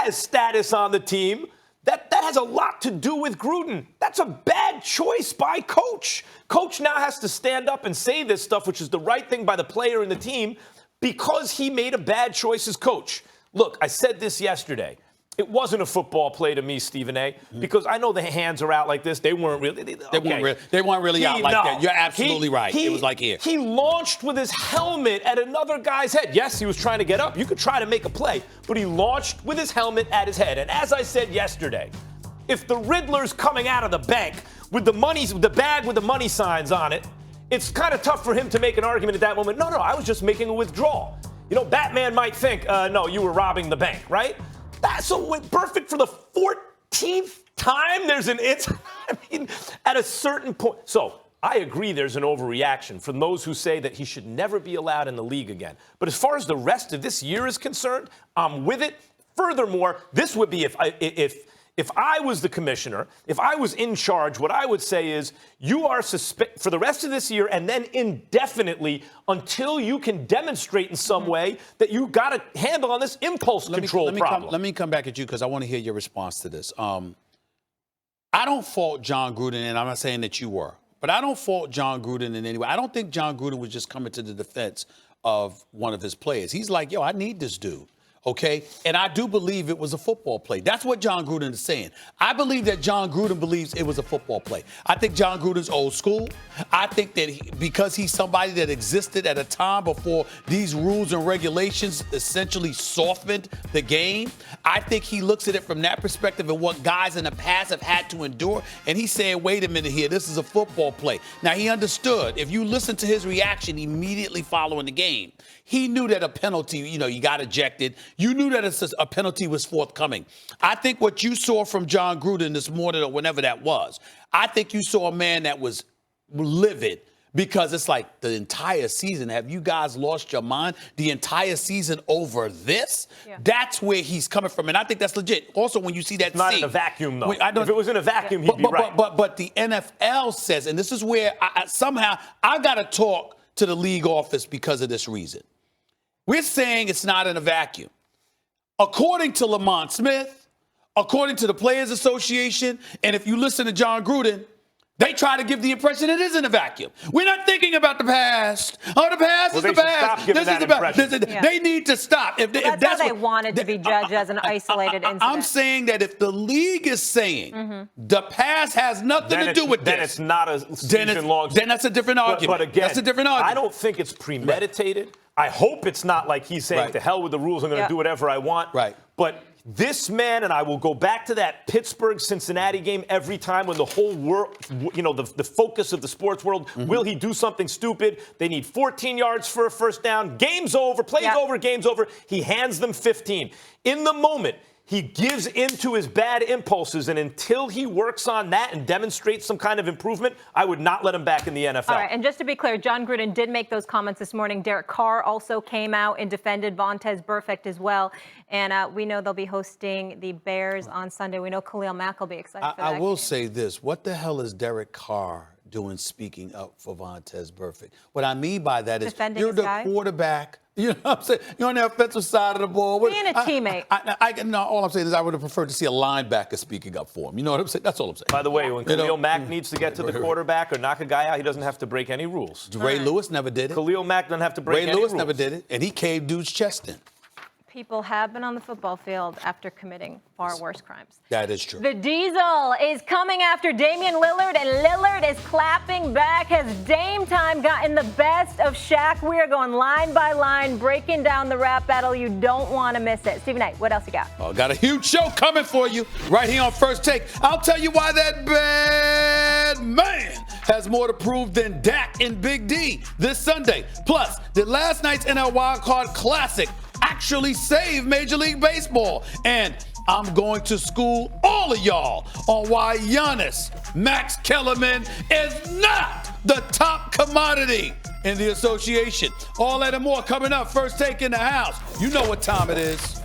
has status on the team. That has a lot to do with Gruden. That's a bad choice by Coach. Coach now has to stand up and say this stuff, which is the right thing by the player and the team, because he made a bad choice as coach. Look, I said this yesterday. It wasn't a football play to me, Stephen A., because I know the hands are out like this. They weren't really. They weren't really out like that. You're absolutely right. It was like here. He launched with his helmet at another guy's head. Yes, he was trying to get up. You could try to make a play, but he launched with his helmet at his head. And as I said yesterday, if the Riddler's coming out of the bank with the bag with the money signs on it, it's kind of tough for him to make an argument at that moment. No, I was just making a withdrawal. You know, Batman might think, no, you were robbing the bank, right? That's so perfect for the 14th time. There's an at a certain point. So I agree there's an overreaction from those who say that he should never be allowed in the league again. But as far as the rest of this year is concerned, I'm with it. Furthermore, this would be if I was the commissioner, if I was in charge, what I would say is you are suspect for the rest of this year and then indefinitely until you can demonstrate in some way that you got a handle on this impulse control problem. Let me come back at you because I want to hear your response to this. I don't fault John Gruden, and I'm not saying that you were, but I don't fault John Gruden in any way. I don't think John Gruden was just coming to the defense of one of his players. He's like, yo, I need this dude. Okay, and I do believe it was a football play. That's what John Gruden is saying. I believe that John Gruden believes it was a football play. I think John Gruden's old school. I think that because he's somebody that existed at a time before these rules and regulations essentially softened the game, I think he looks at it from that perspective and what guys in the past have had to endure. And he's saying, wait a minute here, this is a football play. Now, he understood. If you listen to his reaction immediately following the game, he knew that a penalty, you got ejected. You knew that a penalty was forthcoming. I think what you saw from John Gruden this morning or whenever that was, I think you saw a man that was livid because it's like the entire season. Have you guys lost your mind? The entire season over this? Yeah. That's where he's coming from. And I think that's legit. Also, when you see that Not in a vacuum, though. If it was in a vacuum, he'd be right. But the NFL says, and this is where somehow I got to talk to the league office because of this reason. We're saying it's not in a vacuum. According to Lamont Smith, according to the Players Association, and if you listen to John Gruden, they try to give the impression it is in a vacuum. We're not thinking about the past. Oh, the past is the past. This is the past. They need to stop. If that's how they want it to be judged as an isolated incident. I'm saying that if the league is saying the past has nothing to do with this, then it's not a season-long. Then that's a different argument. But again, that's a different argument. I don't think it's premeditated. Right. I hope it's not like he's saying, to hell with the rules, I'm going to do whatever I want. Right. But this man, and I will go back to that Pittsburgh-Cincinnati game every time when the whole world, the focus of the sports world, will he do something stupid? They need 14 yards for a first down. Game's over, play's over, game's over. He hands them 15. In the moment, he gives into his bad impulses, and until he works on that and demonstrates some kind of improvement, I would not let him back in the NFL. All right, and just to be clear, John Gruden did make those comments this morning. Derek Carr also came out and defended Vontaze Burfict as well. And we know they'll be hosting the Bears on Sunday. We know Khalil Mack will be excited for that. I will say this. What the hell is Derek Carr doing speaking up for Vontaze Burfict? What I mean by that is you're the quarterback. You know what I'm saying? You're on the offensive side of the ball. Being a teammate. No, all I'm saying is I would have preferred to see a linebacker speaking up for him. You know what I'm saying? That's all I'm saying. By the way, when Khalil Mack needs to get to the quarterback or knock a guy out, he doesn't have to break any rules. Ray Lewis never did it. Khalil Mack doesn't have to break any rules. Ray Lewis never did it, and he caved dude's chest in. People have been on the football field after committing far worse crimes. That is true. The Diesel is coming after Damian Lillard, and Lillard is clapping back. Has Dame Time gotten the best of Shaq? We are going line by line, breaking down the rap battle. You don't want to miss it. Stephen A., what else you got? Oh, got a huge show coming for you right here on First Take. I'll tell you why that bad man has more to prove than Dak and Big D this Sunday. Plus, did last night's NL Wild Card Classic actually save Major League Baseball? And I'm going to school all of y'all on why Giannis Max Kellerman is not the top commodity in the association. All that and more coming up. First Take in the house. You know what time it is.